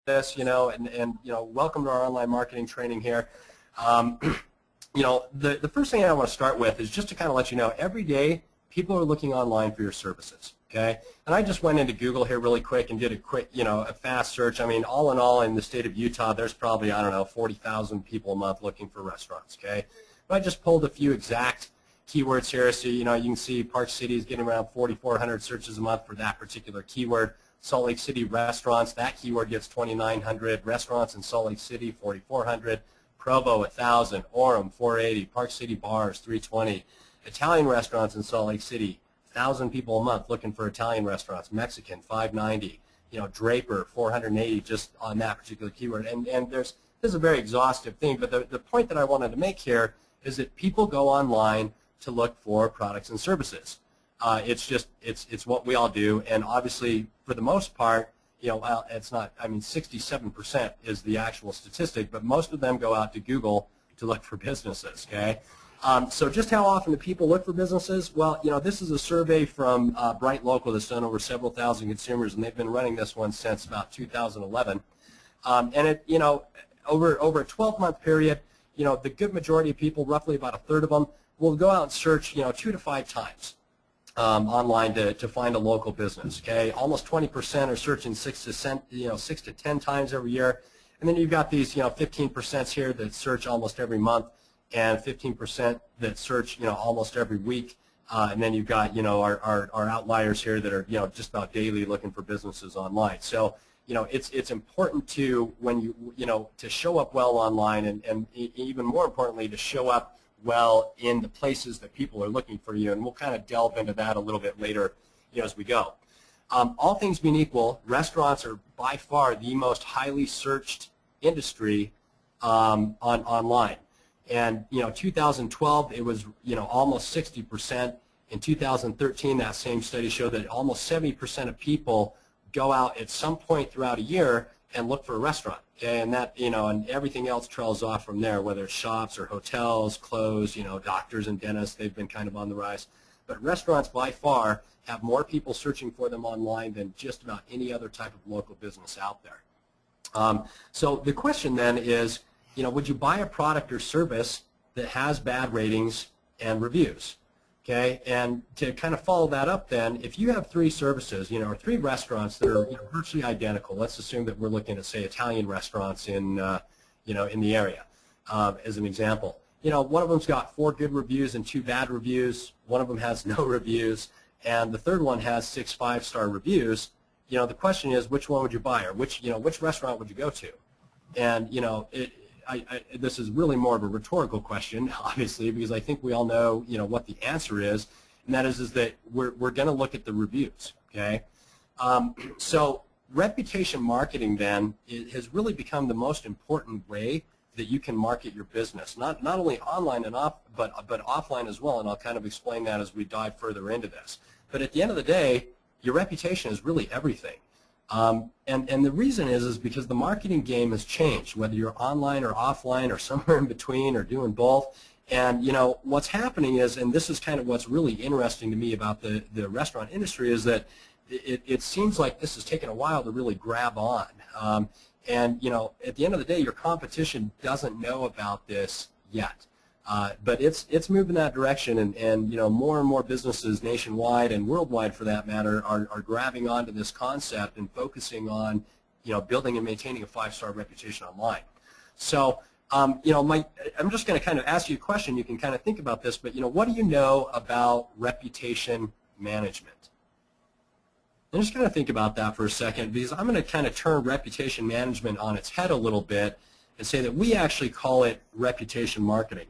this, and welcome to our online marketing training here. The first thing I want to start with is just to kind of let you know, every day people are looking online for your services, okay? And I just went into Google here really quick and did a quick, a fast search. I mean, all in all, in the state of Utah, there's probably, I don't know, 40,000 people a month looking for restaurants, okay? But I just pulled a few exact keywords here. So, you can see Park City is getting around 4,400 searches a month for that particular keyword. Salt Lake City restaurants, that keyword gets 2,900. Restaurants in Salt Lake City, 4,400. Provo, 1,000. Orem, 480. Park City bars, 320. Italian restaurants in Salt Lake City, 1,000 people a month looking for Italian restaurants. Mexican, 590. Draper, 480 just on that particular keyword. And this is a very exhaustive thing, but the point that I wanted to make here is that people go online to look for products and services. It's what we all do, and obviously for the most part, well, it's not, 67% is the actual statistic, but most of them go out to Google to look for businesses, okay? So just how often do people look for businesses? Well, this is a survey from Bright Local that's done over several thousand consumers, and they've been running this one since about 2011. And it, over a 12-month period, the good majority of people, roughly about a third of them, will go out and search, 2 to 5 times online to find a local business. Okay, almost 20% are searching 6 to 10 times every year, and then you've got these 15% here that search almost every month, and 15% that search almost every week, and then you've got our outliers here that are just about daily looking for businesses online. So it's important to to show up well online, and even more importantly to show up well in the places that people are looking for you, and we'll kind of delve into that a little bit later as we go. All things being equal, restaurants are by far the most highly searched industry online. And 2012 it was almost 60%. In 2013 that same study showed that almost 70% of people go out at some point throughout a year and look for a restaurant. Okay, and that and everything else trails off from there, whether it's shops or hotels, clothes, doctors and dentists, they've been kind of on the rise. But restaurants by far have more people searching for them online than just about any other type of local business out there. So the question then is, would you buy a product or service that has bad ratings and reviews? Okay, and to kind of follow that up then, if you have 3 services, or 3 restaurants that are virtually identical, let's assume that we're looking at, say, Italian restaurants in, in the area, as an example. One of them's got 4 good reviews and 2 bad reviews. One of them has no reviews, and the third one has 6 5-star reviews. The question is, which one would you buy, or which restaurant would you go to? And this is really more of a rhetorical question, obviously, because I think we all know, what the answer is, and that is that we're going to look at the reviews. Okay, so reputation marketing then has really become the most important way that you can market your business, not only online and but offline as well, and I'll kind of explain that as we dive further into this. But at the end of the day, your reputation is really everything. And the reason is because the marketing game has changed, whether you're online or offline or somewhere in between or doing both. And what's happening is, and this is kind of what's really interesting to me about the restaurant industry, is that it seems like this has taken a while to really grab on. And at the end of the day, your competition doesn't know about this yet. But it's moving that direction, and more and more businesses nationwide and worldwide, for that matter, are grabbing onto this concept and focusing on building and maintaining a 5-star reputation online. So I'm just going to kind of ask you a question. You can kind of think about this, but what do you know about reputation management? And just kind of think about that for a second, because I'm going to kind of turn reputation management on its head a little bit and say that we actually call it reputation marketing.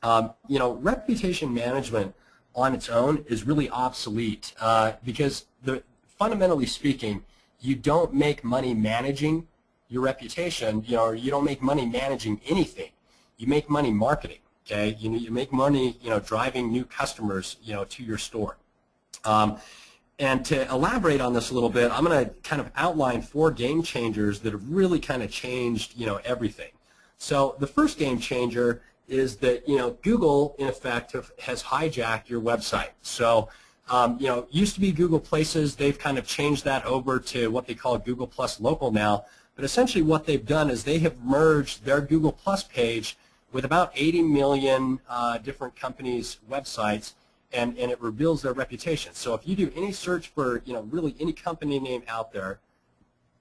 Reputation management on its own is really obsolete because fundamentally speaking, you don't make money managing your reputation, or you don't make money managing anything. You make money marketing. Okay, you make money, driving new customers, to your store. And to elaborate on this a little bit, I'm going to kind of outline 4 game changers that have really kind of changed, everything. So the first game changer is that Google in effect has hijacked your website. So used to be Google Places. They've kind of changed that over to what they call Google Plus Local now. But essentially what they've done is they have merged their Google Plus page with about 80 million different companies' websites, and it reveals their reputation. So if you do any search for, really any company name out there,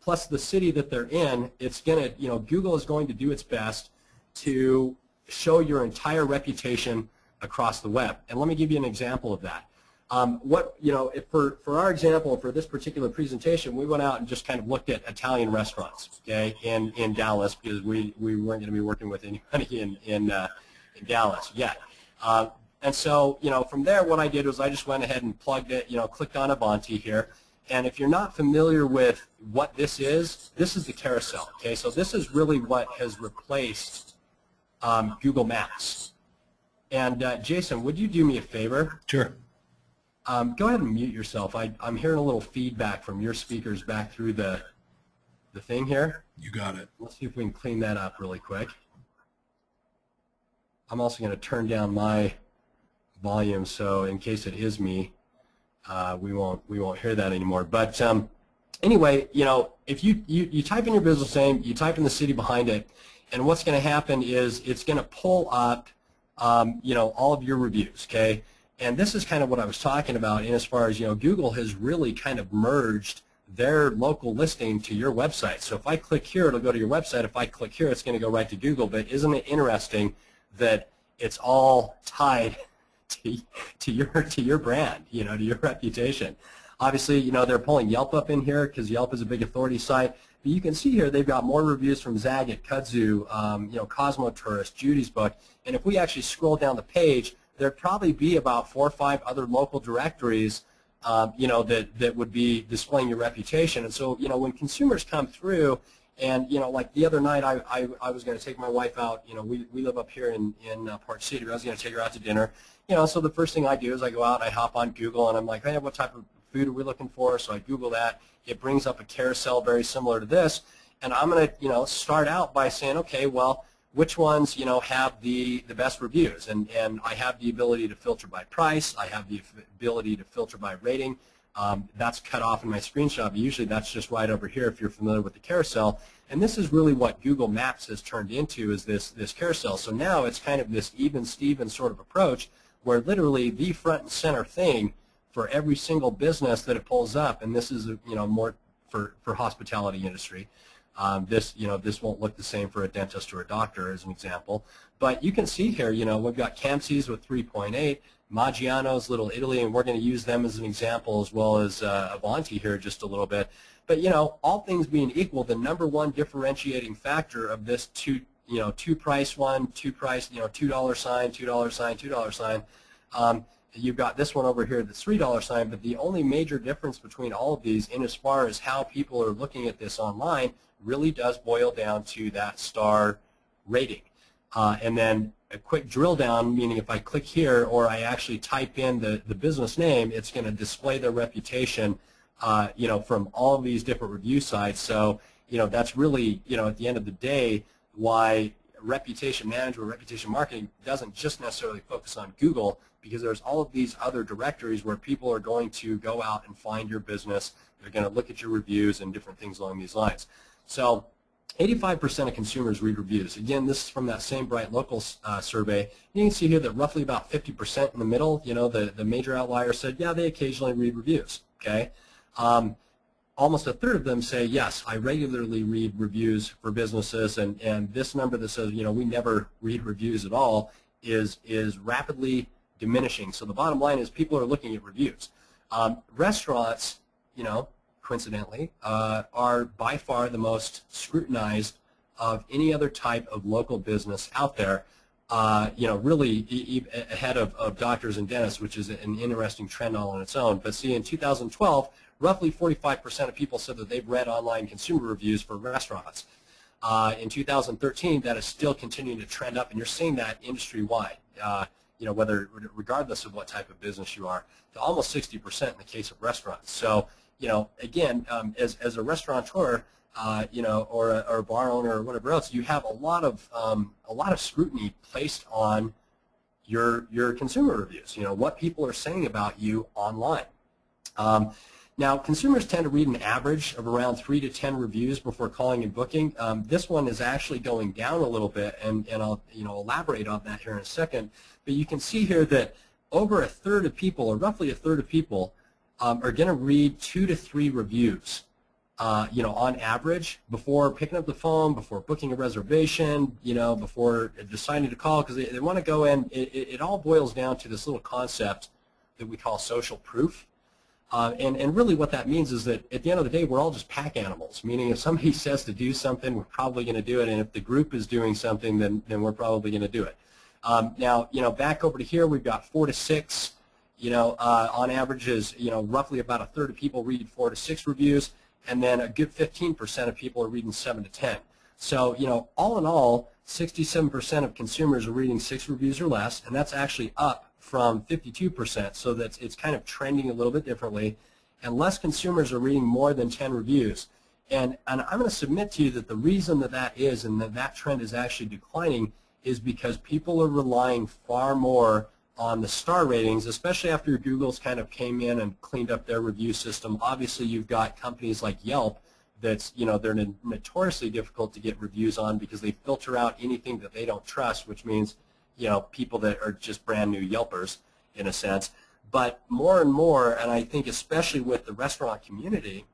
plus the city that they're in, it's going to, Google is going to do its best to show your entire reputation across the web. And let me give you an example of that. If for our example, for this particular presentation, we went out and just kind of looked at Italian restaurants, okay, in Dallas, because we weren't going to be working with anybody in Dallas yet. And so, from there, what I did was I just went ahead and plugged it, clicked on Avanti here. And if you're not familiar with what this is the carousel, okay? So this is really what has replaced Google Maps. And Jason, would you do me a favor? Sure. Go ahead and mute yourself. I'm hearing a little feedback from your speakers back through the thing here. You got it. Let's see if we can clean that up really quick. I'm also going to turn down my volume, so in case it is me, we won't hear that anymore. But anyway, if you type in your business name, you type in the city behind it, and what's going to happen is it's going to pull up all of your reviews, okay? And this is kind of what I was talking about in as far as, Google has really kind of merged their local listing to your website. So if I click here, it'll go to your website. If I click here, it's going to go right to Google. But isn't it interesting that it's all tied to your brand, to your reputation? Obviously, they're pulling Yelp up in here because Yelp is a big authority site. But you can see here they've got more reviews from Zagat, Kudzu, Cosmo Tourist, Judy's Book. And if we actually scroll down the page, there'd probably be about 4 or 5 other local directories, that would be displaying your reputation. And so, when consumers come through, and like the other night, I was going to take my wife out. We live up here in Park City. I was going to take her out to dinner. So the first thing I do is I go out, I hop on Google, and I'm like, hey, what type of food are we looking for? So I Google that. It brings up a carousel very similar to this, and I'm going to start out by saying, okay, well, which ones have the best reviews, and I have the ability to filter by price. I have the ability to filter by rating. That's cut off in my screenshot, but usually that's just right over here if you're familiar with the carousel. And this is really what Google Maps has turned into, is this carousel. So now it's kind of this even Steven sort of approach, where literally the front and center thing for every single business that it pulls up, and this is more for hospitality industry. This won't look the same for a dentist or a doctor, as an example. But you can see here, we've got Campsi's with 3.8, Maggiano's Little Italy, and we're going to use them as an example, as well as Avanti here just a little bit. But all things being equal, the #1 differentiating factor of this two price one, $2 sign, $2 sign, $2 sign. You've got this one over here, the $3 sign, but the only major difference between all of these, in as far as how people are looking at this online, really does boil down to that star rating. And then a quick drill down, meaning if I click here or I actually type in the business name, it's going to display their reputation, from all of these different review sites. So, that's really, at the end of the day, why reputation management, reputation marketing doesn't just necessarily focus on Google, because there's all of these other directories where people are going to go out and find your business. They're going to look at your reviews and different things along these lines. So 85% of consumers read reviews. Again, this is from that same Bright Local survey. You can see here that roughly about 50% in the middle, the major outlier said, yeah, they occasionally read reviews, okay? Almost a third of them say, yes, I regularly read reviews for businesses, and this number that says, we never read reviews at all is rapidly diminishing. So the bottom line is people are looking at reviews. Restaurants, coincidentally, are by far the most scrutinized of any other type of local business out there, really ahead of doctors and dentists, which is an interesting trend all on its own. But see, in 2012, roughly 45% of people said that they've read online consumer reviews for restaurants. In 2013, that is still continuing to trend up, and you're seeing that industry-wide. Regardless of what type of business you are, to almost 60% in the case of restaurants. So, again, as a restaurateur, or a bar owner or whatever else, you have a lot of scrutiny placed on your consumer reviews. What people are saying about you online. Now, consumers tend to read an average of around 3 to 10 reviews before calling and booking. This one is actually going down a little bit, and I'll elaborate on that here in a second. But you can see here that over a third of people, or roughly a third of people, are going to read 2 to 3 reviews, on average before picking up the phone, before booking a reservation, before deciding to call, because they want to go in. It all boils down to this little concept that we call social proof. And really what that means is that at the end of the day, we're all just pack animals, meaning if somebody says to do something, we're probably going to do it, and if the group is doing something, then we're probably going to do it. Now, back over to here, we've got 4 to 6. On average is, roughly about a third of people read 4 to 6 reviews, and then a good 15% of people are reading 7 to 10. So, all in all, 67% of consumers are reading 6 reviews or less, and that's actually up from 52%, so that it's kind of trending a little bit differently, and less consumers are reading more than 10 reviews. And I'm going to submit to you that the reason that is, and that trend is actually declining, is because people are relying far more on the star ratings, especially after Google's kind of came in and cleaned up their review system. Obviously, you've got companies like Yelp that's, they're notoriously difficult to get reviews on because they filter out anything that they don't trust, which means people that are just brand new Yelpers in a sense. But more and more, and I think especially with the restaurant community,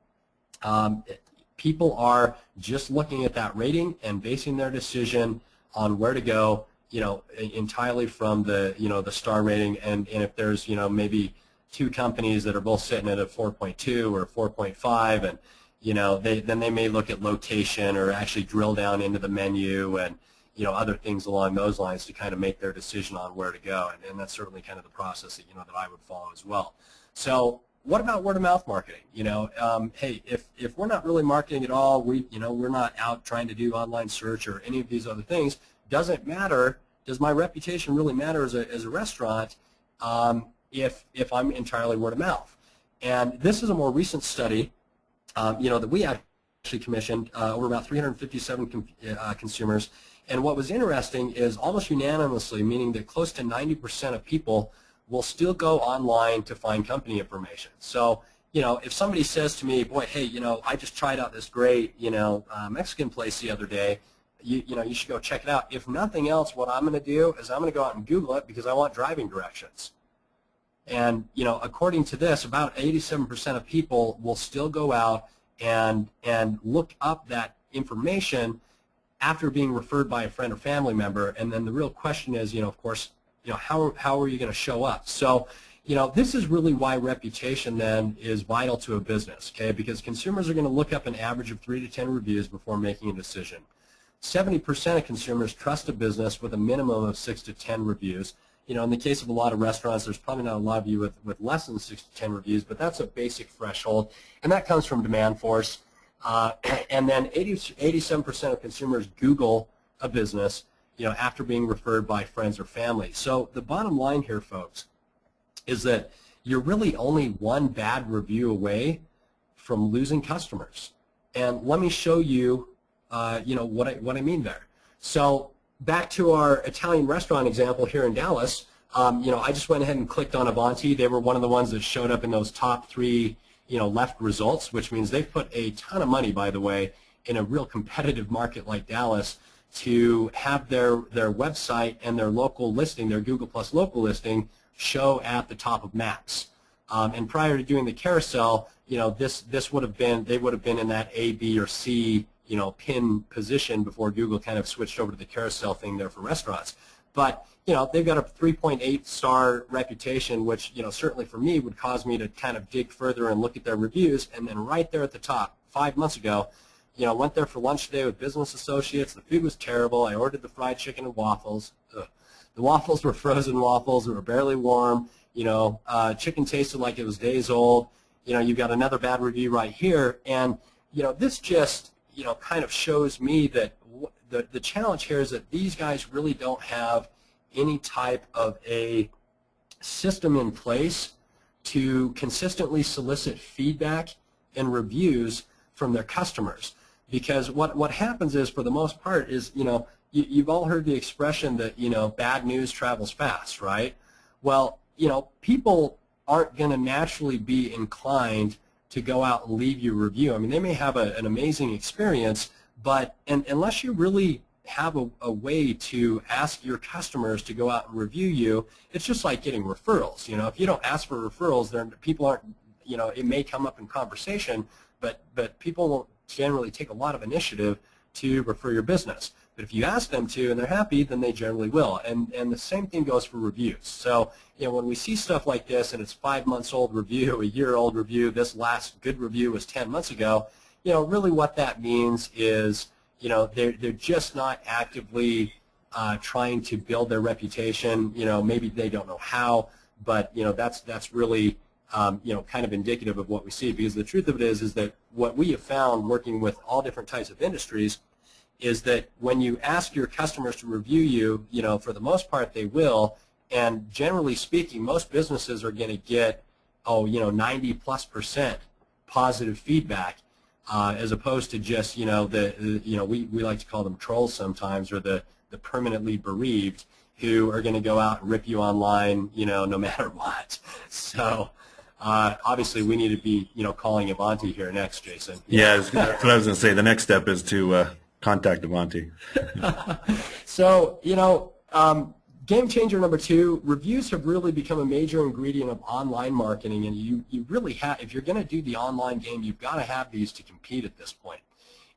people are just looking at that rating and basing their decision on where to go, entirely from the, the star rating. And if there's, maybe 2 companies that are both sitting at a 4.2 or 4.5, and, then they may look at location or actually drill down into the menu and, other things along those lines to kind of make their decision on where to go, and that's certainly kind of the process that that I would follow as well. So, what about word of mouth marketing? Hey, if we're not really marketing at all, we're not out trying to do online search or any of these other things. Doesn't matter. Does my reputation really matter as a restaurant? If I'm entirely word of mouth? And this is a more recent study, that we actually commissioned over about 357 consumers. And what was interesting is almost unanimously, meaning that close to 90% of people will still go online to find company information. So, if somebody says to me, boy, hey, I just tried out this great, Mexican place the other day, you should go check it out. If nothing else, what I'm going to do is I'm going to go out and Google it because I want driving directions. And, according to this, about 87% of people will still go out and look up that information after being referred by a friend or family member. And then the real question is, of course, how are you going to show up? So, this is really why reputation then is vital to a business, okay? Because consumers are going to look up an average of 3 to 10 reviews before making a decision. 70% of consumers trust a business with a minimum of 6 to 10 reviews. In the case of a lot of restaurants, there's probably not a lot of you with less than 6 to 10 reviews, but that's a basic threshold, and that comes from demand force. And then 87% of consumers Google a business, after being referred by friends or family. So the bottom line here, folks, is that you're really only one bad review away from losing customers. And let me show you, what I mean there. So back to our Italian restaurant example here in Dallas, I just went ahead and clicked on Avanti. They were one of the ones that showed up in those top 3 left results, which means they've put a ton of money, by the way, in a real competitive market like Dallas to have their website and their local listing, their Google Plus local listing, show at the top of maps. And prior to doing the carousel, this would have been, they would have been in that A, B, or C, pin position before Google kind of switched over to the carousel thing there for restaurants. But they've got a 3.8 star reputation, which certainly for me would cause me to kind of dig further and look at their reviews. And then right there at the top, 5 months ago, went there for lunch today with business associates. The food was terrible. I ordered the fried chicken and waffles. Ugh. The waffles were frozen waffles. They were barely warm. Chicken tasted like it was days old. You've got another bad review right here. And this just kind of shows me that the challenge here is that these guys really don't have any type of a system in place to consistently solicit feedback and reviews from their customers. Because what happens is, for the most part, is you've all heard the expression that bad news travels fast, right? Well, people aren't going to naturally be inclined to go out and leave you a review. I mean, they may have an amazing experience, but unless you really have a way to ask your customers to go out and review you, it's just like getting referrals. If you don't ask for referrals, then people aren't, it may come up in conversation, but people won't generally take a lot of initiative to refer your business. But if you ask them to and they're happy, then they generally will. And the same thing goes for reviews. So when we see stuff like this and it's 5 months old review, a year old review, this last good review was 10 months ago, really what that means is they're just not actively trying to build their reputation. Maybe they don't know how, but that's really kind of indicative of what we see. Because the truth of it is that what we have found working with all different types of industries is that when you ask your customers to review you, for the most part they will, and generally speaking, most businesses are going to get 90+% positive feedback. As opposed to just we like to call them trolls sometimes, or the permanently bereaved, who are going to go out and rip you online no matter what. So obviously we need to be calling Avanti here next, Jason. Yeah, that's what I was going to say. The next step is to contact Avanti. So game changer number 2, reviews have really become a major ingredient of online marketing, and you really have, if you're going to do the online game, you've got to have these to compete at this point.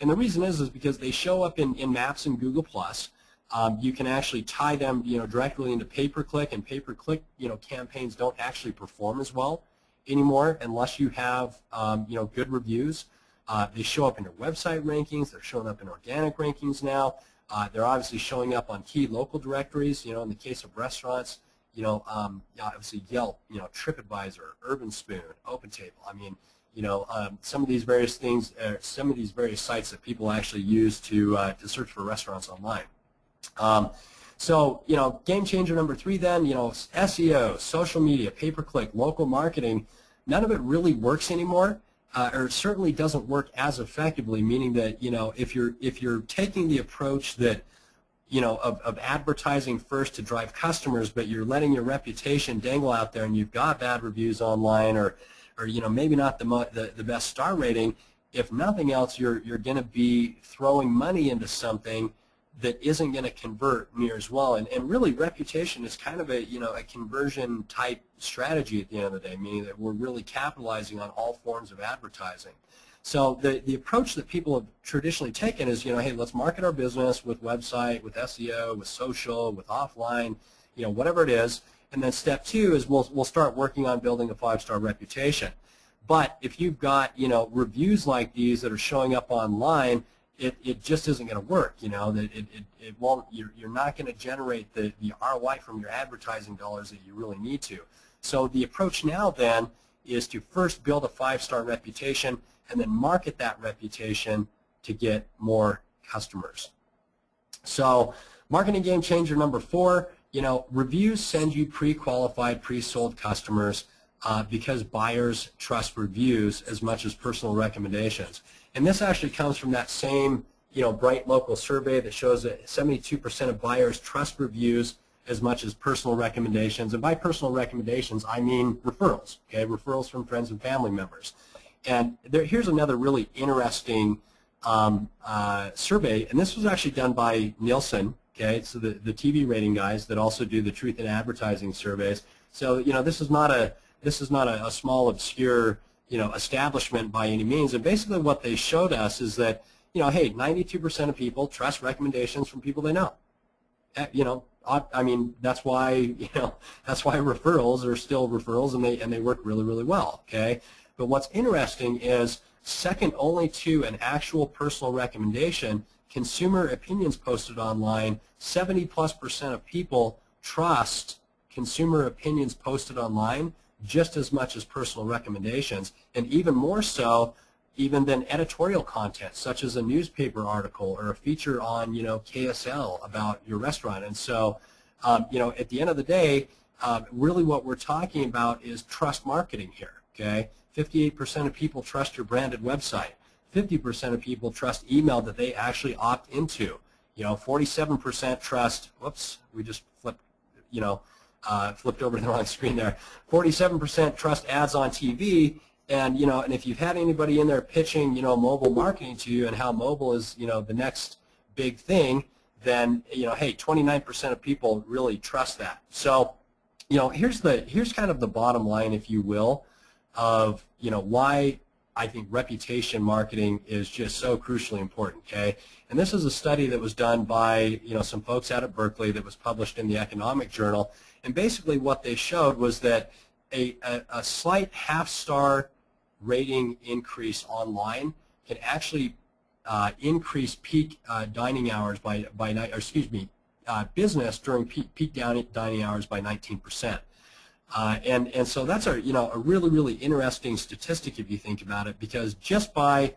And the reason is because they show up in Maps and Google+. You can actually tie them directly into pay-per-click, and pay-per-click campaigns don't actually perform as well anymore unless you have good reviews. They show up in your website rankings. They're showing up in organic rankings now. They're obviously showing up on key local directories. In the case of restaurants, obviously Yelp, TripAdvisor, Urban Spoon, OpenTable. I mean, some of these various things, some of these various sites that people actually use to search for restaurants online. So, game changer number 3 then, SEO, social media, pay-per-click, local marketing, none of it really works anymore. Or it certainly doesn't work as effectively, meaning that if you're taking the approach that of advertising first to drive customers, but you're letting your reputation dangle out there, and you've got bad reviews online, or maybe not the best star rating, if nothing else, you're going to be throwing money into something that isn't going to convert near as well. And really, reputation is kind of a a conversion type strategy at the end of the day, meaning that we're really capitalizing on all forms of advertising. So the approach that people have traditionally taken is, hey, let's market our business with website, with SEO, with social, with offline, whatever it is. And then step 2 is we'll start working on building a 5-star reputation. But if you've got reviews like these that are showing up online, it just isn't going to work. That it won't. You're not going to generate the ROI from your advertising dollars that you really need to. So the approach now then is to first build a 5-star reputation and then market that reputation to get more customers. So marketing game changer number 4, reviews send you pre-qualified, pre-sold customers because buyers trust reviews as much as personal recommendations. And this actually comes from that same Bright local survey that shows that 72% of buyers trust reviews as much as personal recommendations. And by personal recommendations, I mean referrals, okay, referrals from friends and family members. And here's another really interesting survey, and this was actually done by Nielsen, okay, so the TV rating guys that also do the truth in advertising surveys. So this is not a small obscure establishment by any means. And basically what they showed us is that hey, 92% of people trust recommendations from people they know. I mean, that's why that's why referrals are still referrals, and they work really, really well. Okay, but what's interesting is second only to an actual personal recommendation, consumer opinions posted online. 70+% of people trust consumer opinions posted online just as much as personal recommendations, and even more so even than editorial content, such as a newspaper article or a feature on KSL about your restaurant. And so at the end of the day, really what we're talking about is trust marketing here. Okay, 58% of people trust your branded website. 50% of people trust email that they actually opt into. 47% trust. Whoops, we just flipped. Flipped over to the wrong screen there. 47% trust ads on TV, And and if you've had anybody in there pitching mobile marketing to you and how mobile is the next big thing, then hey, 29% of people really trust that. So here's kind of the bottom line, if you will, of why I think reputation marketing is just so crucially important. Okay, and this is a study that was done by some folks out at Berkeley that was published in the Economic Journal, and basically what they showed was that a slight half-star rating increase online can actually increase peak dining hours business during peak dining hours by 19%. And so that's a really interesting statistic if you think about it, because just by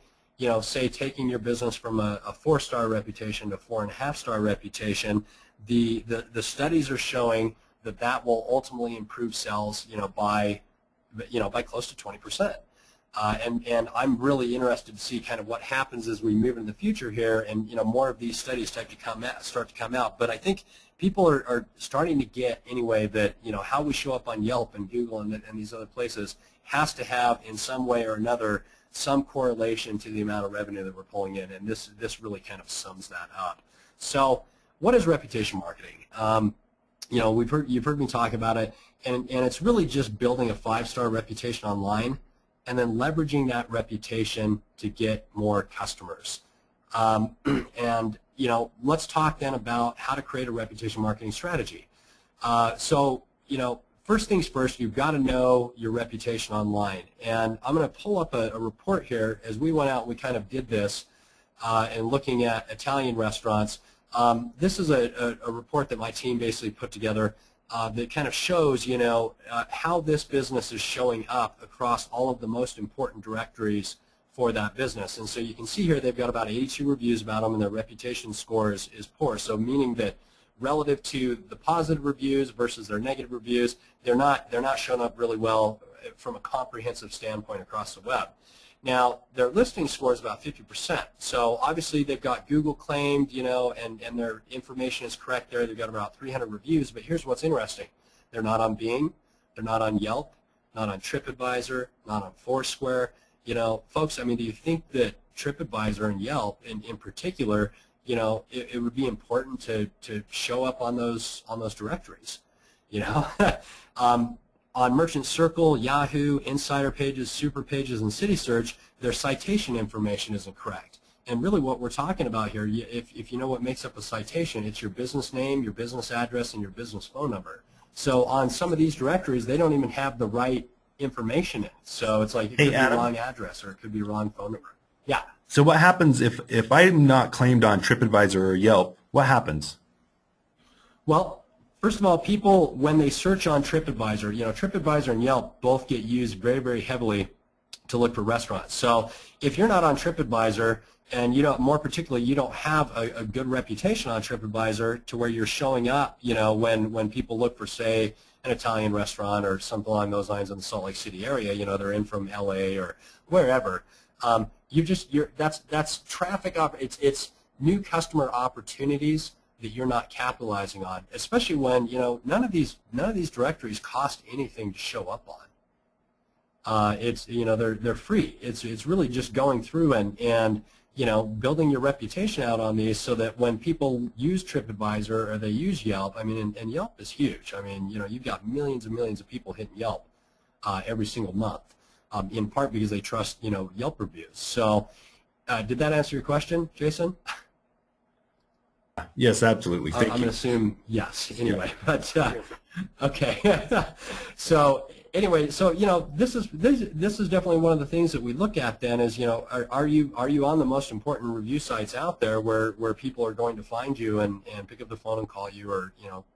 say taking your business from a 4-star reputation to 4.5-star reputation, the studies are showing that will ultimately improve sales by close to 20%. And I'm really interested to see kind of what happens as we move in the future here, and more of these studies start to come out. But I think people are starting to get anyway that how we show up on Yelp and Google and these other places has to have in some way or another some correlation to the amount of revenue that we're pulling in, and this really kind of sums that up. So what is reputation marketing? You've heard me talk about it, and it's really just building a 5-star reputation online and then leveraging that reputation to get more customers. And let's talk then about how to create a reputation marketing strategy. So first things first, you've got to know your reputation online. And I'm going to pull up a report here. As we went out, we kind of did this and looking at Italian restaurants. This is a report that my team basically put together that kind of shows, how this business is showing up across all of the most important directories for that business. And so you can see here they've got about 82 reviews about them, and their reputation score is poor. So meaning that relative to the positive reviews versus their negative reviews, they're not showing up really well from a comprehensive standpoint across the web. Now, their listing score is about 50%. So obviously they've got Google claimed, and their information is correct there. They've got about 300 reviews. But here's what's interesting. They're not on Bing. They're not on Yelp, not on TripAdvisor, not on Foursquare. Folks, I mean, do you think that TripAdvisor and Yelp in particular, it would be important to show up on those directories? On Merchant Circle, Yahoo, Insider Pages, Super Pages, and City Search, their citation information isn't correct. And really what we're talking about here, if you know what makes up a citation, it's your business name, your business address, and your business phone number. So on some of these directories, they don't even have the right information in. So it's like it could be a wrong address or it could be a wrong phone number. Yeah. So what happens if I'm not claimed on TripAdvisor or Yelp? What happens? Well, first of all, people, when they search on TripAdvisor, TripAdvisor and Yelp both get used very, very heavily to look for restaurants. So if you're not on TripAdvisor, and more particularly, you don't have a good reputation on TripAdvisor to where you're showing up, when people look for, say, an Italian restaurant or something along those lines in the Salt Lake City area, they're in from LA or wherever. That's traffic. It's new customer opportunities that you're not capitalizing on, especially when none of these directories cost anything to show up on. They're free. It's really just going through and building your reputation out on these so that when people use TripAdvisor or they use Yelp, I mean, and Yelp is huge. I mean, you've got millions and millions of people hitting Yelp every single month, in part because they trust Yelp reviews. So, did that answer your question, Jason? Yes, absolutely. Thank you. I'm going to assume yes. Anyway, but okay. So anyway, so this is definitely one of the things that we look at. Then is are you on the most important review sites out there where people are going to find you and pick up the phone and call you or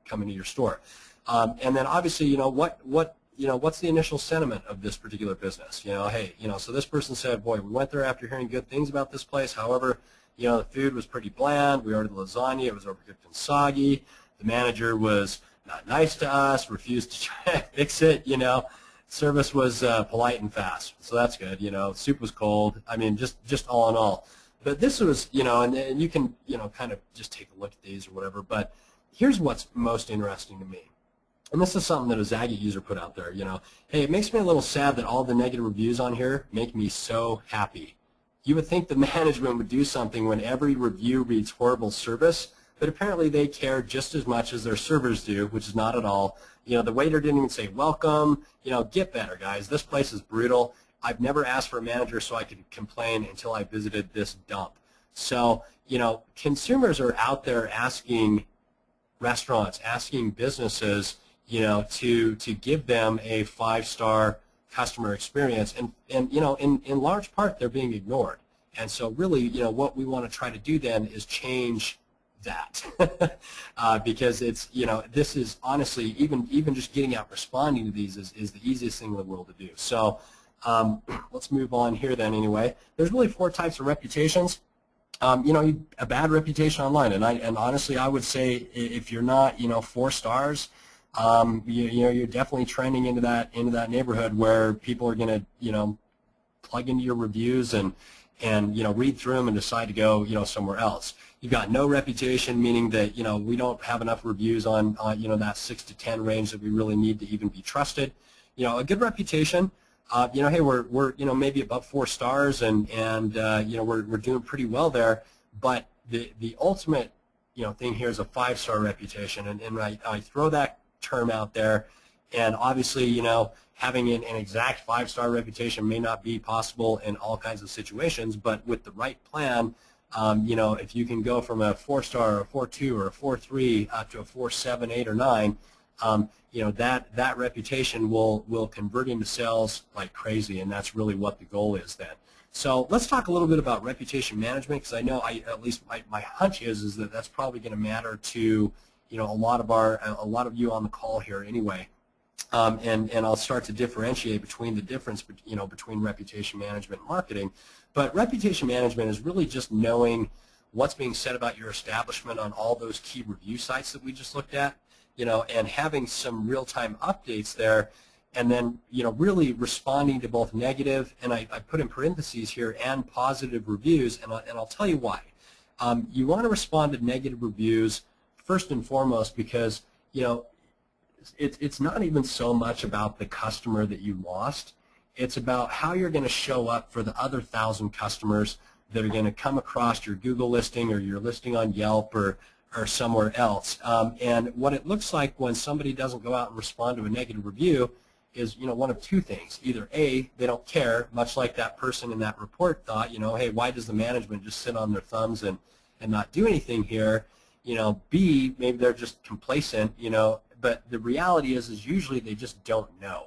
come into your store, and then obviously what's the initial sentiment of this particular business? Hey, so this person said, boy, we went there after hearing good things about this place. However, the food was pretty bland. We ordered lasagna. It was overcooked and soggy. The manager was not nice to us, refused to try to fix it, Service was polite and fast, so that's good, Soup was cold. I mean, just all in all. But this was, and you can, kind of just take a look at these or whatever. But here's what's most interesting to me. and this is something that a Zagat user put out there, hey, it makes me a little sad that all the negative reviews on here make me so happy. You would think the management would do something when every review reads horrible service, but apparently they care just as much as their servers do, which is not at all. The waiter didn't even say welcome. Get better, guys. This place is brutal. I've never asked for a manager so I could complain until I visited this dump. So, consumers are out there asking restaurants, asking businesses, to give them a 5-star customer experience, and in large part they're being ignored. And so really, what we want to try to do then is change that, because it's, this is honestly, even just getting out responding to these is the easiest thing in the world to do. So let's move on here then. Anyway, there's really 4 types of reputations. A bad reputation online, and honestly, I would say if you're not, 4 stars, you're definitely trending into that neighborhood where people are going to, plug into your reviews and read through them and decide to go, somewhere else. You've got no reputation, meaning that, we don't have enough reviews on, that 6 to 10 range that we really need to even be trusted. A good reputation. Hey, we're maybe above 4 stars, and we're doing pretty well there. But the ultimate thing here is a 5-star reputation, and I throw that term out there, and obviously having an exact 5-star reputation may not be possible in all kinds of situations, but with the right plan, if you can go from a 4-star or a 4.2 or a 4.3 up to a 4.7, 8, or 9. That reputation will convert into sales like crazy, and that's really what the goal is then. So let's talk a little bit about reputation management, because I know at least my hunch is that that's probably going to matter to a lot of you on the call here anyway. And I'll start to differentiate between the difference between reputation management and marketing. But reputation management is really just knowing what's being said about your establishment on all those key review sites that we just looked at. And having some real-time updates there, and then, really responding to both negative, and I put in parentheses here, and positive reviews, and I'll tell you why. You want to respond to negative reviews first and foremost because, it's not even so much about the customer that you lost. It's about how you're going to show up for the other 1,000 customers that are going to come across your Google listing or your listing on Yelp or somewhere else. And what it looks like when somebody doesn't go out and respond to a negative review is, one of 2 things. Either A, they don't care, much like that person in that report thought, hey, why does the management just sit on their thumbs and not do anything here? B, maybe they're just complacent, but the reality is usually they just don't know.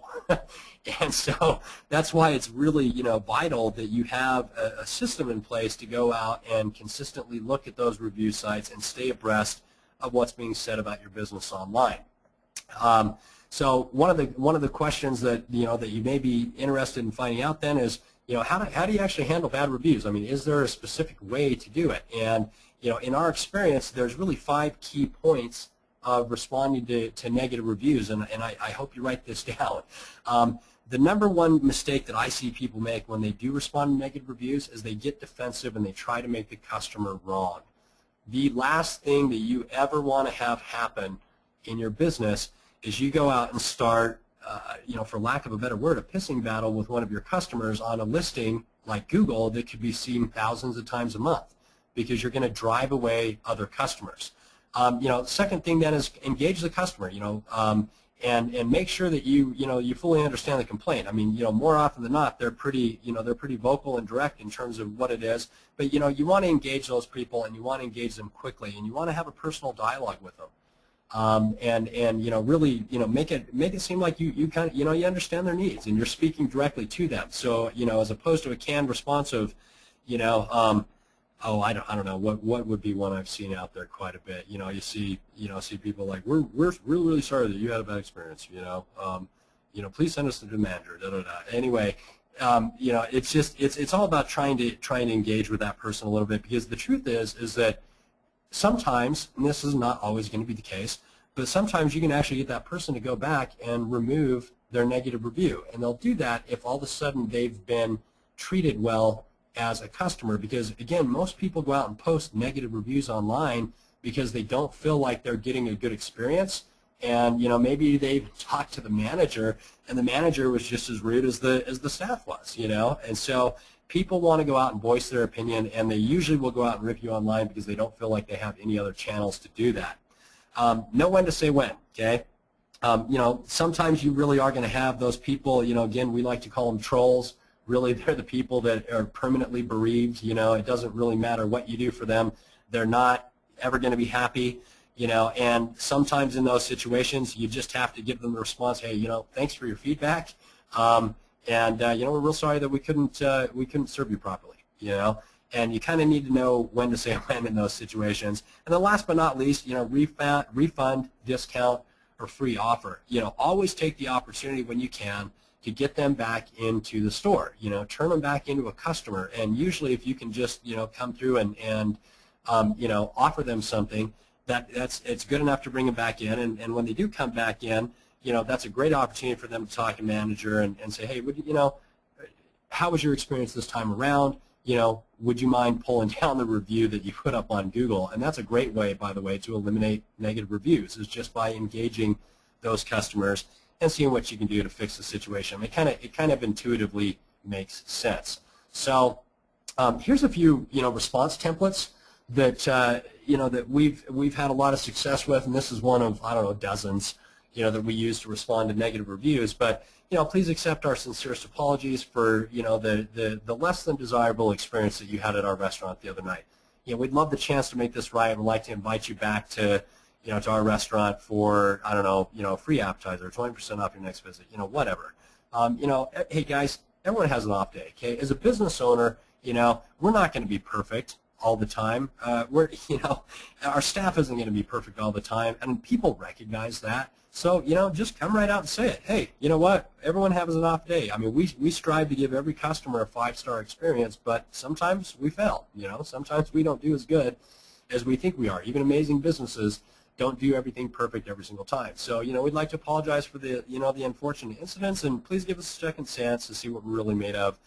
And so that's why it's really, vital that you have a system in place to go out and consistently look at those review sites and stay abreast of what's being said about your business online. So one of the questions that that you may be interested in finding out then is, how do you actually handle bad reviews? I mean, is there a specific way to do it? And in our experience, there's really 5 key points of responding to negative reviews, and I hope you write this down. The number one mistake that I see people make when they do respond to negative reviews is they get defensive and they try to make the customer wrong. The last thing that you ever want to have happen in your business is you go out and start, for lack of a better word, a pissing battle with one of your customers on a listing like Google that could be seen thousands of times a month, because you're going to drive away other customers. Second thing then is engage the customer, and make sure that you fully understand the complaint. I mean, more often than not, they're pretty vocal and direct in terms of what it is. But you want to engage those people, and you want to engage them quickly, and you want to have a personal dialogue with them, and really make it seem like you kind of you understand their needs and you're speaking directly to them. So as opposed to a canned response of oh, I don't know what would be one I've seen out there quite a bit. You see people like, we're really sorry that you had a bad experience. Please send us to the manager. Da da da. Anyway, it's just it's all about trying to engage with that person a little bit, because the truth is that sometimes, and this is not always going to be the case, but sometimes you can actually get that person to go back and remove their negative review, and they'll do that if all of a sudden they've been treated well as a customer. Because again, most people go out and post negative reviews online because they don't feel like they're getting a good experience, and maybe they talked to the manager, and the manager was just as rude as the staff was, and so people want to go out and voice their opinion, and they usually will go out and rip you online because they don't feel like they have any other channels to do that. Know when to say when, okay? Sometimes you really are going to have those people, again, we like to call them trolls. Really, they're the people that are permanently bereaved. It doesn't really matter what you do for them. They're not ever going to be happy, and sometimes in those situations, you just have to give them the response, hey, thanks for your feedback, and, we're real sorry that we couldn't serve you properly, and you kind of need to know when to say when in those situations. And then last but not least, refund, discount, or free offer. Always take the opportunity when you can to get them back into the store. Turn them back into a customer. And usually, if you can just come through and offer them something, it's good enough to bring them back in. And when they do come back in, that's a great opportunity for them to talk to manager and say, hey, how was your experience this time around? Would you mind pulling down the review that you put up on Google? And that's a great way, by the way, to eliminate negative reviews, is just by engaging those customers and seeing what you can do to fix the situation. It kind of intuitively makes sense. So here's a few response templates that that we've had a lot of success with, and this is one of, I don't know, dozens that we use to respond to negative reviews. But please accept our sincerest apologies for the less than desirable experience that you had at our restaurant the other night. We'd love the chance to make this right. We'd like to invite you back to to our restaurant for, I don't know, a free appetizer, 20% off your next visit, whatever. Hey guys, everyone has an off day. Okay, as a business owner, we're not going to be perfect all the time. Our staff isn't going to be perfect all the time, and people recognize that. So, just come right out and say it. Hey, you know what? Everyone has an off day. I mean, we strive to give every customer a 5-star experience, but sometimes we fail. Sometimes we don't do as good as we think we are. Even amazing businesses don't do everything perfect every single time. So, we'd like to apologize for the, the unfortunate incidents, and please give us a second chance to see what we're really made of,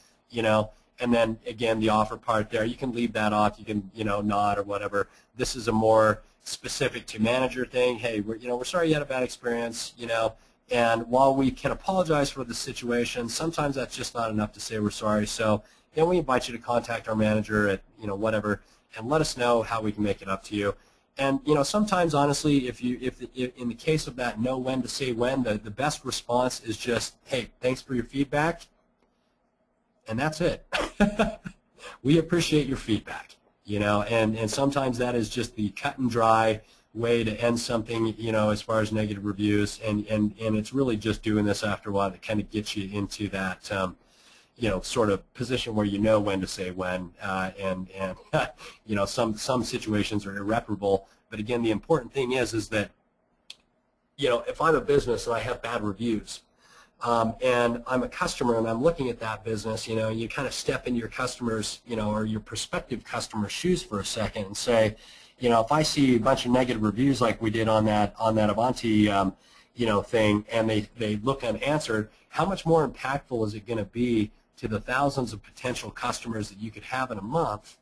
And then, again, the offer part there, you can leave that off. You can, nod or whatever. This is a more specific to manager thing. Hey, we're sorry you had a bad experience, and while we can apologize for the situation, sometimes that's just not enough to say we're sorry. So, we invite you to contact our manager at, whatever, and let us know how we can make it up to you. And, sometimes, honestly, if in the case of that know when to say when, the best response is just, hey, thanks for your feedback, and that's it. We appreciate your feedback, and sometimes that is just the cut and dry way to end something, as far as negative reviews, and it's really just doing this after a while that kind of gets you into that, sort of position where you know when to say when, and some situations are irreparable. But again, the important thing is that, if I'm a business and I have bad reviews, and I'm a customer and I'm looking at that business, you kind of step into your customers, or your prospective customer's shoes for a second and say, if I see a bunch of negative reviews like we did on that Avanti, thing, and they look unanswered, how much more impactful is it going to be to the thousands of potential customers that you could have in a month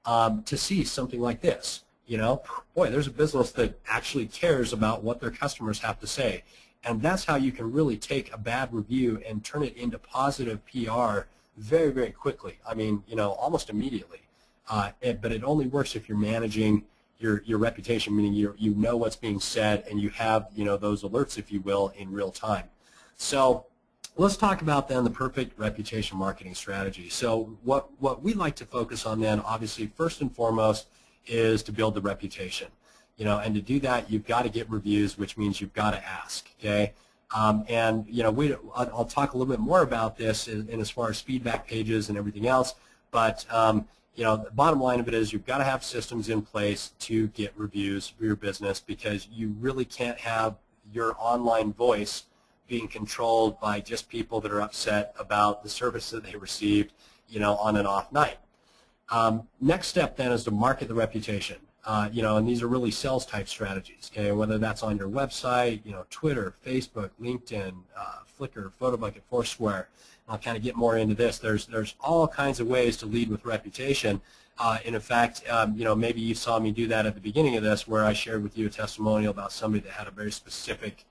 to see something like this? Boy, there's a business that actually cares about what their customers have to say. And that's how you can really take a bad review and turn it into positive PR very, very quickly. I mean, almost immediately. But it only works if you're managing your reputation, meaning you know what's being said and you have, those alerts, if you will, in real time. So let's talk about then the perfect reputation marketing strategy. So what we like to focus on then, obviously, first and foremost, is to build the reputation. And to do that, you've got to get reviews, which means you've got to ask, okay? And, I'll talk a little bit more about this in as far as feedback pages and everything else, but, the bottom line of it is you've got to have systems in place to get reviews for your business, because you really can't have your online voice being controlled by just people that are upset about the service that they received, on an off night. Next step then is to market the reputation. And these are really sales type strategies, okay, whether that's on your website, Twitter, Facebook, LinkedIn, Flickr, PhotoBucket, Foursquare. I'll kind of get more into this. There's all kinds of ways to lead with reputation. And in fact, maybe you saw me do that at the beginning of this, where I shared with you a testimonial about somebody that had a very specific,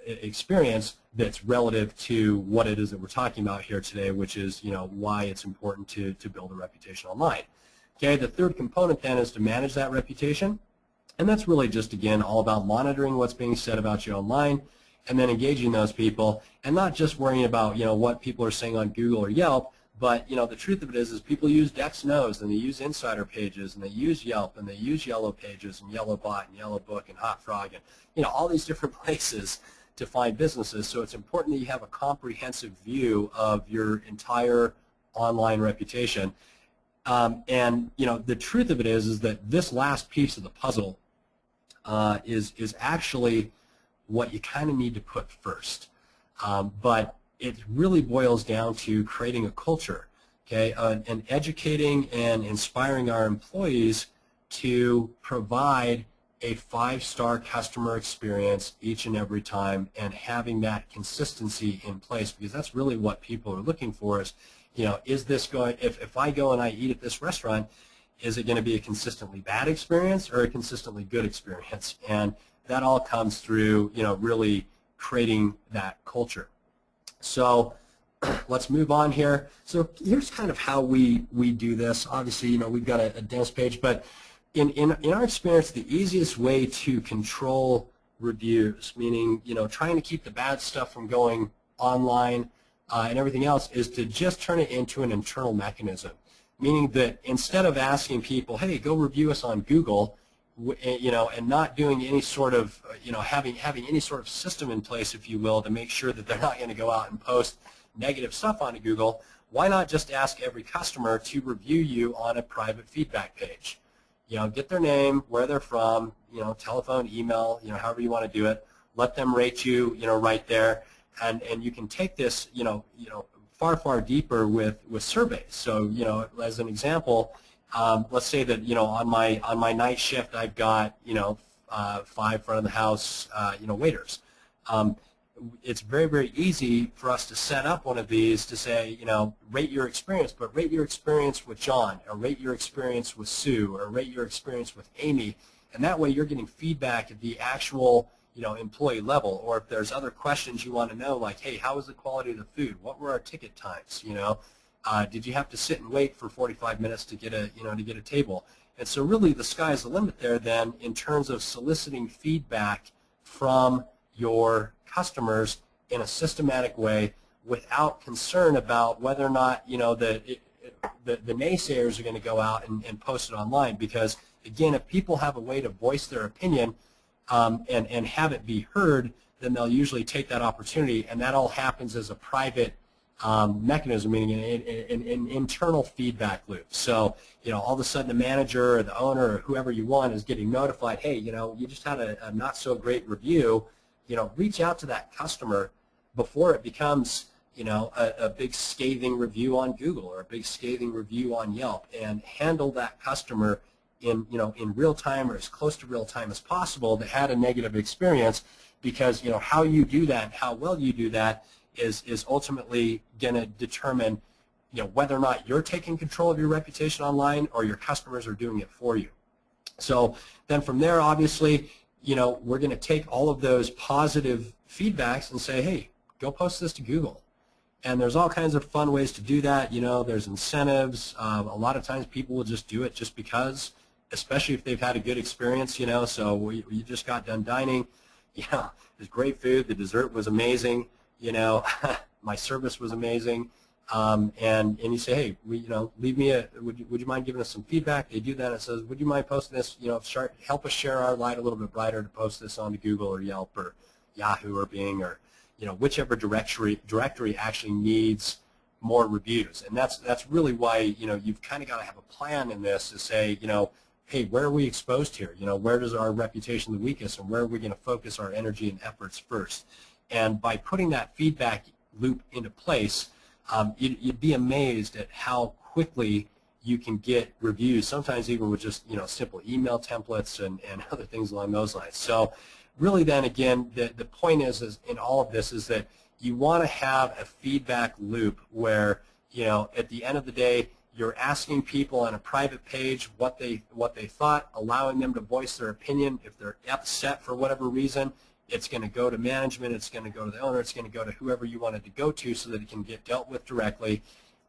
experience that's relative to what it is that we're talking about here today, which is, why it's important to build a reputation online. Okay, the third component then is to manage that reputation, and that's really just, again, all about monitoring what's being said about you online, and then engaging those people, and not just worrying about, what people are saying on Google or Yelp, but, the truth of it is people use Dex Knows, and they use Insider Pages, and they use Yelp, and they use Yellow Pages, and Yellowbot, and Yellow Book, and Hot Frog, and, all these different places to find businesses. So it's important that you have a comprehensive view of your entire online reputation. And, the truth of it is that this last piece of the puzzle is actually what you kind of need to put first. But it really boils down to creating a culture, okay, and educating and inspiring our employees to provide a 5-star customer experience each and every time, and having that consistency in place, because that's really what people are looking for is, is this going, if I go and I eat at this restaurant, is it going to be a consistently bad experience or a consistently good experience? And that all comes through, really creating that culture. So let's move on here. So here's kind of how we do this. Obviously, we've got a demos page, but in our experience, the easiest way to control reviews, meaning, trying to keep the bad stuff from going online and everything else, is to just turn it into an internal mechanism. Meaning that instead of asking people, hey, go review us on Google, and not doing any sort of, having any sort of system in place, if you will, to make sure that they're not going to go out and post negative stuff onto Google, why not just ask every customer to review you on a private feedback page? Get their name, where they're from, telephone, email, however you want to do it. Let them rate you, right there, and you can take this, far deeper with surveys. So, as an example, let's say that, on my night shift I've got, 5 front of the house, waiters. It's very easy for us to set up one of these to say, rate your experience, but rate your experience with John, or rate your experience with Sue, or rate your experience with Amy, and that way you're getting feedback at the actual, employee level. Or if there's other questions you want to know, like, hey, how was the quality of the food? What were our ticket times? Did you have to sit and wait for 45 minutes to get a table? And so really the sky's the limit there then in terms of soliciting feedback from your customers in a systematic way without concern about whether or not, the naysayers are going to go out and post it online. Because, again, if people have a way to voice their opinion and have it be heard, then they'll usually take that opportunity, and that all happens as a private mechanism, meaning an internal feedback loop. So, all of a sudden the manager or the owner or whoever you want is getting notified, hey, you just had a not so great review. Reach out to that customer before it becomes, a big scathing review on Google or a big scathing review on Yelp, and handle that customer in real time, or as close to real time as possible, that had a negative experience. Because, how you do that and how well you do that is ultimately going to determine, whether or not you're taking control of your reputation online or your customers are doing it for you. So then from there, obviously, we're going to take all of those positive feedbacks and say, hey, go post this to Google. And there's all kinds of fun ways to do that. There's incentives. A lot of times people will just do it just because, especially if they've had a good experience, So we just got done dining. It was great food. The dessert was amazing. My service was amazing. And you say, hey, leave me would you mind giving us some feedback? They do that. It says, would you mind posting this? Help us share our light a little bit brighter to post this onto Google or Yelp or Yahoo or Bing, or whichever directory actually needs more reviews. And that's really why you've kind of got to have a plan in this to say, hey, where are we exposed here? Where does our reputation the weakest, and where are we going to focus our energy and efforts first? And by putting that feedback loop into place, you'd be amazed at how quickly you can get reviews, sometimes even with just simple email templates and other things along those lines. So really then again, the point is in all of this is that you want to have a feedback loop where at the end of the day you're asking people on a private page what they thought, allowing them to voice their opinion. If they're upset for whatever reason, it's going to go to management, it's going to go to the owner, it's going to go to whoever you want it to go to so that it can get dealt with directly.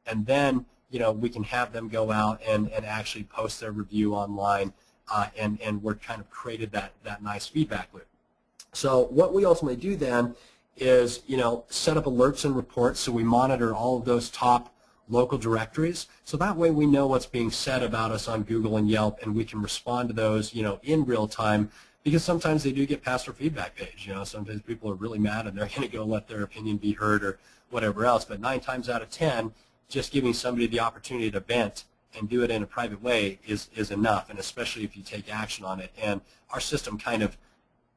And then, you know, we can have them go out and actually post their review online, and we're kind of created that nice feedback loop. So what we ultimately do then is, you know, set up alerts and reports, so we monitor all of those top local directories, so that way we know what's being said about us on Google and Yelp, and we can respond to those, you know, in real time, because sometimes they do get past our feedback page. You know, sometimes people are really mad and they're going to go let their opinion be heard or whatever else, but 9 times out of 10, just giving somebody the opportunity to vent and do it in a private way is enough, and especially if you take action on it. And our system kind of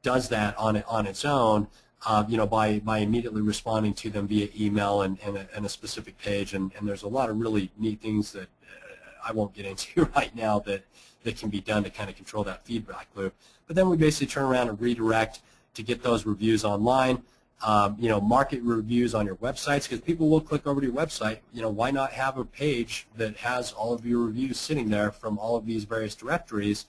does that on its own, you know, by immediately responding to them via email and a specific page. And there's a lot of really neat things that I won't get into right now that can be done to kind of control that feedback loop. But then we basically turn around and redirect to get those reviews online. You know, market reviews on your websites, because people will click over to your website. You know, why not have a page that has all of your reviews sitting there from all of these various directories,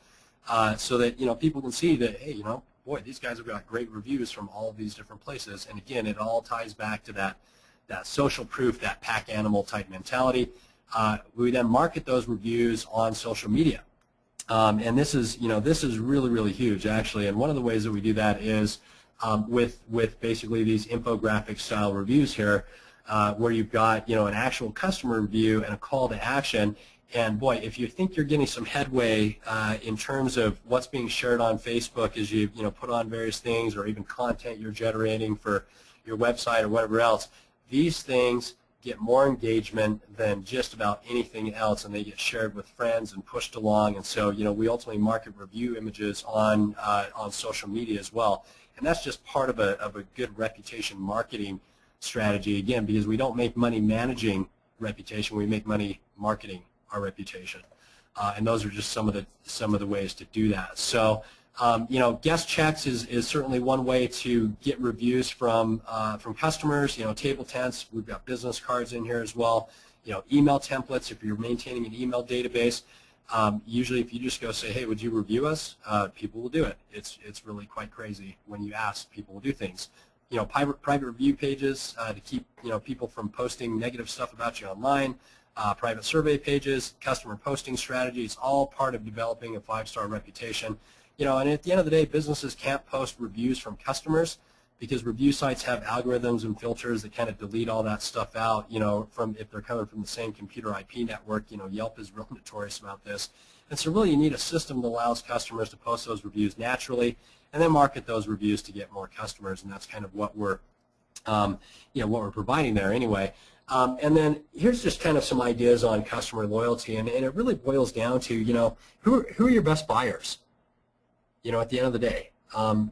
so that, you know, people can see that, hey, you know, boy, these guys have got great reviews from all of these different places. And again, it all ties back to that social proof, that pack animal type mentality. We then market those reviews on social media, and this is, you know, this is really, really huge actually. And one of the ways that we do that is with basically these infographic style reviews here, where you've got, you know, an actual customer review and a call to action. And boy, if you think you're getting some headway in terms of what's being shared on Facebook as you know, put on various things, or even content you're generating for your website or whatever else, these things get more engagement than just about anything else, and they get shared with friends and pushed along. And so, you know, we ultimately market review images on social media as well. And that's just part of a good reputation marketing strategy, again, because we don't make money managing reputation, we make money marketing our reputation, and those are just some of the ways to do that. So, you know, guest checks is certainly one way to get reviews from customers. You know, table tents. We've got business cards in here as well. You know, email templates. If you're maintaining an email database, usually if you just go say, hey, would you review us? People will do it. It's really quite crazy when you ask. People will do things. You know, private review pages to keep, you know, people from posting negative stuff about you online. Private survey pages, customer posting strategies, all part of developing a 5-star reputation. You know, and at the end of the day, businesses can't post reviews from customers because review sites have algorithms and filters that kind of delete all that stuff out, you know, from if they're coming from the same computer IP network. You know, Yelp is real notorious about this. And so really you need a system that allows customers to post those reviews naturally and then market those reviews to get more customers, and that's kind of what we're, you know, what we're providing there anyway. And then here's just kind of some ideas on customer loyalty, and it really boils down to, you know, who are your best buyers? You know, at the end of the day,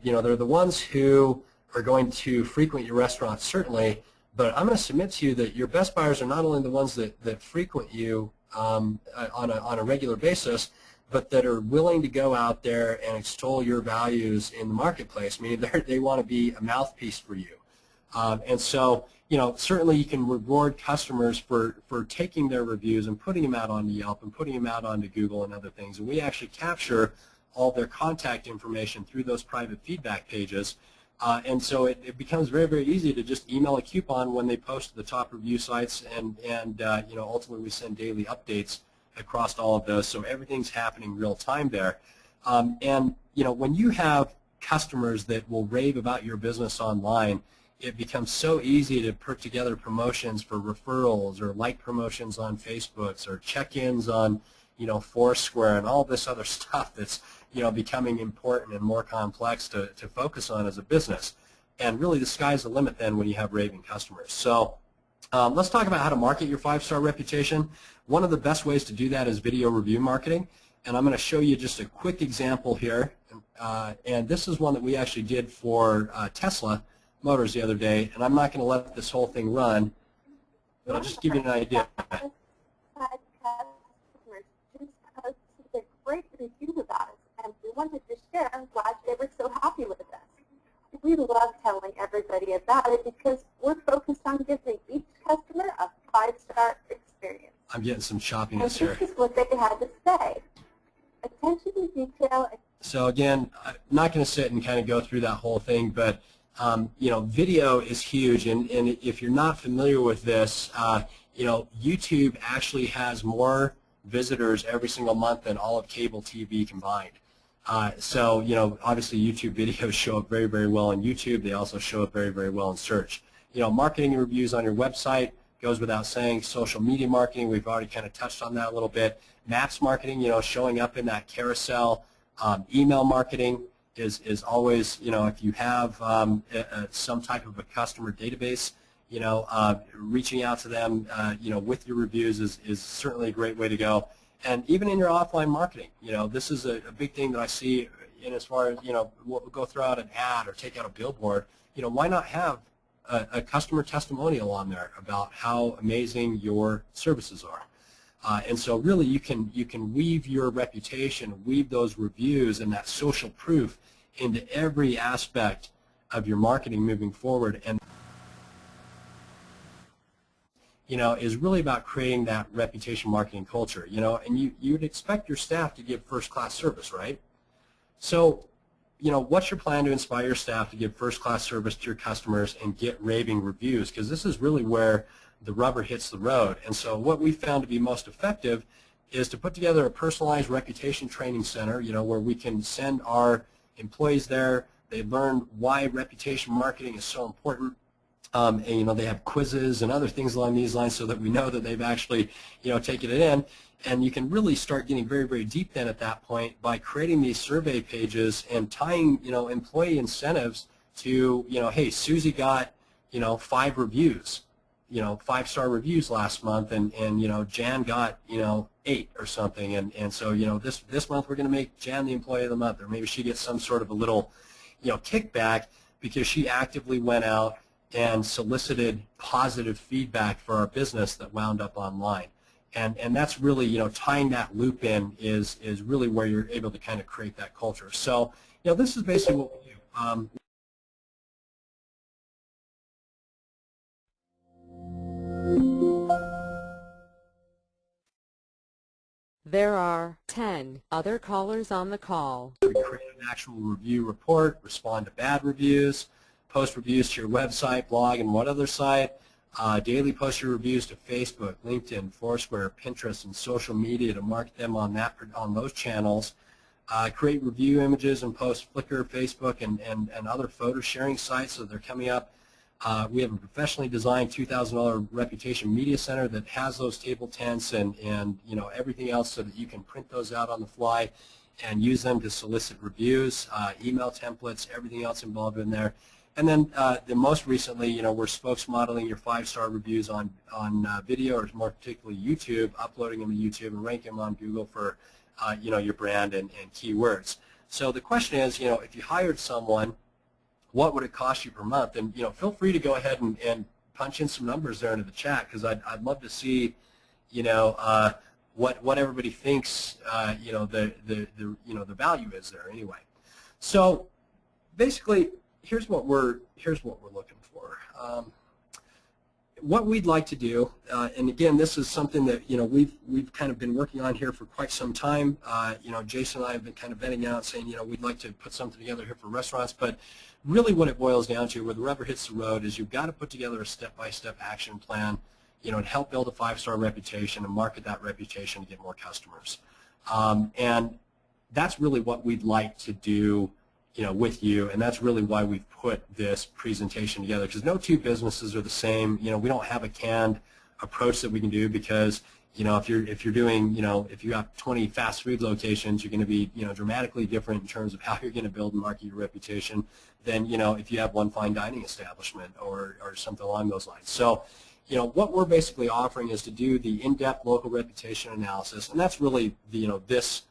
you know, they're the ones who are going to frequent your restaurant, certainly, but I'm going to submit to you that your best buyers are not only the ones that frequent you on a regular basis, but that are willing to go out there and extol your values in the marketplace, meaning they want to be a mouthpiece for you. And so, you know, certainly you can reward customers for taking their reviews and putting them out on Yelp and putting them out onto Google and other things. And we actually capture all their contact information through those private feedback pages. And so it becomes very, very easy to just email a coupon when they post to the top review sites, and you know, ultimately we send daily updates across all of those, so everything's happening real time there. And you know, when you have customers that will rave about your business online, it becomes so easy to put together promotions for referrals or like promotions on Facebooks or check-ins on, you know, Foursquare and all this other stuff that's, you know, becoming important and more complex to focus on as a business. And really the sky's the limit then when you have raving customers. So let's talk about how to market your 5-star reputation. One of the best ways to do that is video review marketing. And I'm going to show you just a quick example here. And this is one that we actually did for Tesla Motors the other day. And I'm not going to let this whole thing run, but I'll just give you an idea. Customers just posted a great review about us, and we wanted to share. I'm glad they were so happy with us. We love telling everybody about it because we're focused on giving each customer a 5-star experience. I'm getting some choppiness And here. this is what they had to say. Attention to detail. So again, I'm not going to sit and kind of go through that whole thing, but you know, video is huge, and if you're not familiar with this, you know, YouTube actually has more visitors every single month than all of cable TV combined. So, you know, obviously YouTube videos show up very, very well on YouTube. They also show up very, very well in search. You know, marketing and reviews on your website goes without saying. Social media marketing, we've already kind of touched on that a little bit. Maps marketing, you know, showing up in that carousel. Email marketing is always, you know, if you have some type of a customer database, you know, reaching out to them, you know, with your reviews is certainly a great way to go. And even in your offline marketing, you know, this is a big thing that I see in as far as, you know, we'll go throw out an ad or take out a billboard. You know, why not have a customer testimonial on there about how amazing your services are? And so really you can weave your reputation, weave those reviews and that social proof into every aspect of your marketing moving forward. And you know, is really about creating that reputation marketing culture, you know, and you would expect your staff to give first-class service, right? So, you know, what's your plan to inspire your staff to give first-class service to your customers and get raving reviews? Because this is really where the rubber hits the road. And so what we found to be most effective is to put together a personalized reputation training center, you know, where we can send our employees there. They learn why reputation marketing is so important. And, you know, they have quizzes and other things along these lines so that we know that they've actually, you know, taken it in. And you can really start getting very, very deep then at that point by creating these survey pages and tying, you know, employee incentives to, you know, hey, Susie got, you know, 5 reviews, you know, 5-star reviews last month, and you know, Jan got, you know, 8 or something. And so, you know, this month we're going to make Jan the employee of the month, or maybe she gets some sort of a little, you know, kickback because she actively went out and solicited positive feedback for our business that wound up online. And that's really, you know, tying that loop in is really where you're able to kind of create that culture. So, you know, this is basically what we do. There are 10 other callers on the call. We create an actual review report, respond to bad reviews, post reviews to your website, blog, and one other site. Daily post your reviews to Facebook, LinkedIn, Foursquare, Pinterest, and social media to market them on those channels. Create review images and post Flickr, Facebook, and other photo sharing sites so they're coming up. We have a professionally designed $2,000 reputation media center that has those table tents and you know, everything else so that you can print those out on the fly and use them to solicit reviews, email templates, everything else involved in there. And then the most recently, you know, we're spokesmodeling your 5-star reviews on video, or more particularly YouTube, uploading them to YouTube and ranking them on Google for, you know, your brand and keywords. So the question is, you know, if you hired someone, what would it cost you per month? And, you know, feel free to go ahead and punch in some numbers there into the chat, because I'd love to see, you know, what everybody thinks, you know, the value is there anyway. So basically, here's what we're looking for. What we'd like to do, and again, this is something that, you know, we've kind of been working on here for quite some time. You know, Jason and I have been kind of vetting out, saying, you know, we'd like to put something together here for restaurants, but really what it boils down to, where the rubber hits the road, is you've got to put together a step-by-step action plan, you know, and help build a 5-star reputation and market that reputation to get more customers. And that's really what we'd like to do, you know, with you, and that's really why we've put this presentation together, because no two businesses are the same. You know, we don't have a canned approach that we can do, because, you know, if you're doing, you know, if you have 20 fast food locations, you're going to be, you know, dramatically different in terms of how you're going to build and market your reputation than, you know, if you have one fine dining establishment or something along those lines. So, you know, what we're basically offering is to do the in-depth local reputation analysis, and that's really the, you know, this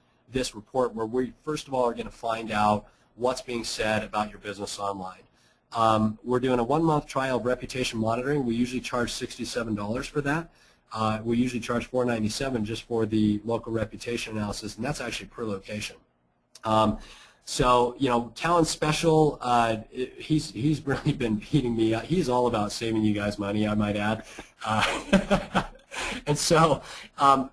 report, where we first of all are going to find out what's being said about your business online. We're doing a 1-month trial of reputation monitoring. We usually charge $67 for that. We usually charge $497 just for the local reputation analysis, and that's actually per location. So, you know, Cowan Special, he's really been beating me. He's all about saving you guys money, I might add. And so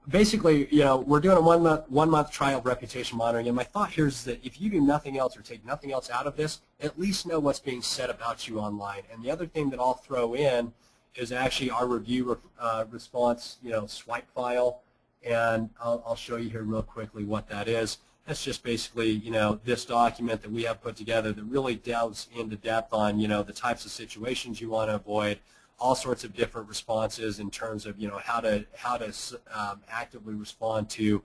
basically, we're doing a one month trial of reputation monitoring, and my thought here is that if you do nothing else or take nothing else out of this, at least know what's being said about you online. And the other thing that I'll throw in is actually our review response, swipe file, and I'll show you here real quickly what that is. That's just basically, this document that we have put together that really delves into depth on, the types of situations you want to avoid, all sorts of different responses in terms of, how to actively respond to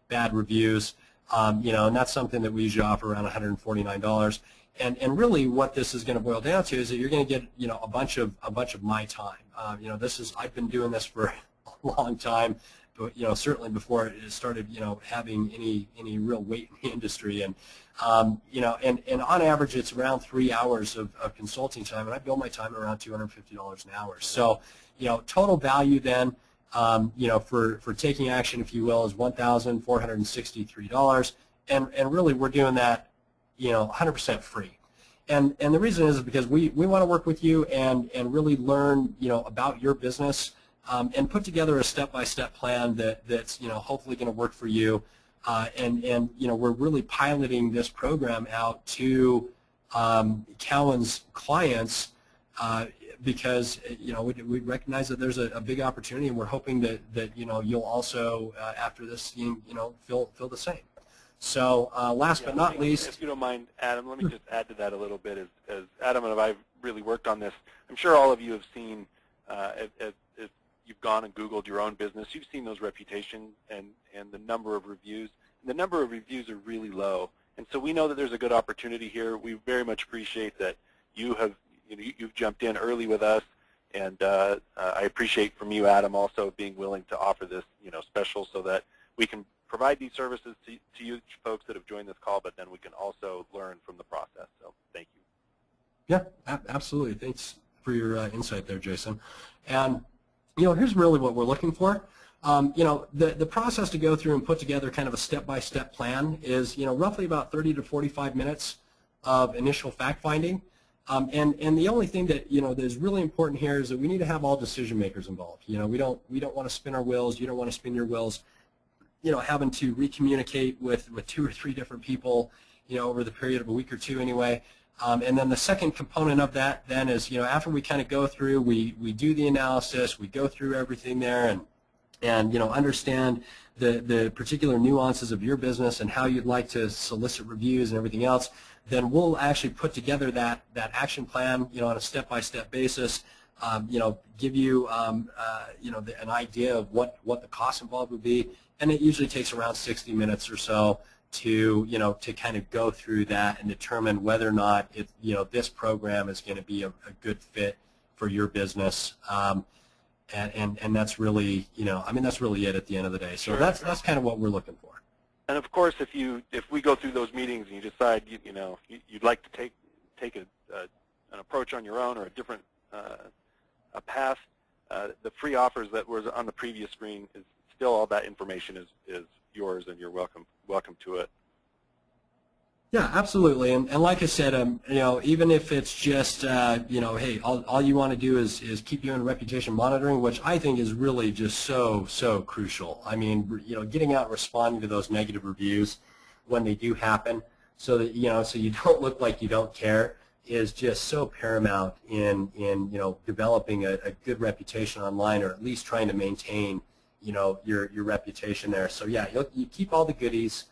bad reviews, and that's something that we usually offer around $149. And really, what this is going to boil down to is that you're going to get, a bunch of my time. I've been doing this for a long time. But, certainly before it started, having any real weight in the industry, and and on average it's around 3 hours of consulting time, and I bill my time around $250 an hour. So, total value then, for taking action, if you will, is $1,463, and really we're doing that, 100% free. And the reason is because we want to work with you and really learn, about your business. And put together a step-by-step plan that's hopefully going to work for you, and we're really piloting this program out to Cowan's clients because we recognize that there's a big opportunity, and we're hoping that you'll also after this feel the same. So last but not least, if you don't mind, Adam, let me just add to that a little bit. As Adam and I really worked on this, I'm sure all of you have seen if you've gone and Googled your own business, you've seen those reputations and the number of reviews. And the number of reviews are really low. And so we know that there's a good opportunity here. We very much appreciate that you've jumped in early with us, and I appreciate from you, Adam, also being willing to offer this special so that we can provide these services to you folks that have joined this call, but then we can also learn from the process. So thank you. Yeah, absolutely. Thanks for your insight there, Jason. And here's really what we're looking for. The process to go through and put together kind of a step-by-step plan is, roughly about 30 to 45 minutes of initial fact-finding. And the only thing that, that is really important here is that we need to have all decision makers involved. We don't want to spin our wheels. You don't want to spin your wheels, having to recommunicate with 2 or 3 different people, over the period of a week or 2 anyway. And then the second component of that then is, after we kind of go through, we do the analysis, we go through everything there and understand the particular nuances of your business and how you'd like to solicit reviews and everything else, then we'll actually put together that action plan, on a step-by-step basis, give you, an idea of what the cost involved would be, and it usually takes around 60 minutes or so to kind of go through that and determine whether or not this program is going to be a good fit for your business, and that's really that's really it at the end of the day. So that's kind of what we're looking for. And of course, if we go through those meetings and you decide you'd like to take an approach on your own or a different a path, the free offers that was on the previous screen is still all that information is yours, and you're welcome to it. Yeah, absolutely. And like I said, even if it's just hey, all you want to do is keep doing reputation monitoring, which I think is really just so crucial. I mean, getting out and responding to those negative reviews when they do happen, so that so you don't look like you don't care, is just so paramount in developing a good reputation online, or at least trying to maintain your reputation there. So yeah, you keep all the goodies,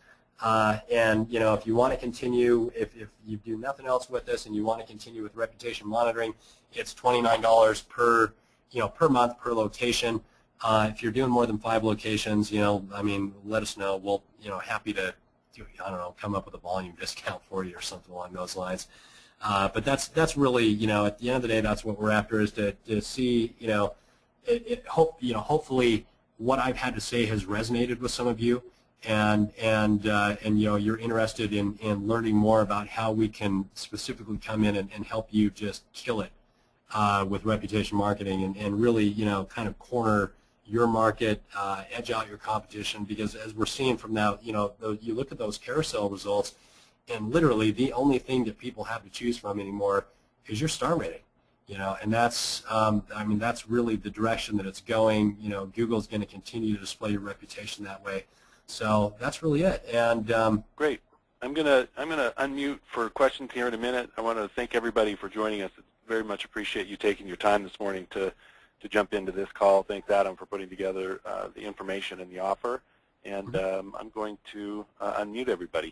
and if you want to continue, if you do nothing else with this and you want to continue with reputation monitoring, it's $29 per month per location. If you're doing more than 5 locations, let us know. We'll happy to come up with a volume discount for you or something along those lines. But that's really at the end of the day, that's what we're after, is to see hopefully what I've had to say has resonated with some of you, and you're interested in learning more about how we can specifically come in and help you just kill it with reputation marketing, and really kind of corner your market, edge out your competition. Because as we're seeing from now, you look at those carousel results, and literally the only thing that people have to choose from anymore is your star rating. And that's, I mean, that's really the direction that it's going. Google's going to continue to display your reputation that way. So that's really it. And great. I'm gonna unmute for questions here in a minute. I want to thank everybody for joining us. Very much appreciate you taking your time this morning to jump into this call. Thanks, Adam, for putting together the information and the offer. And I'm going to unmute everybody.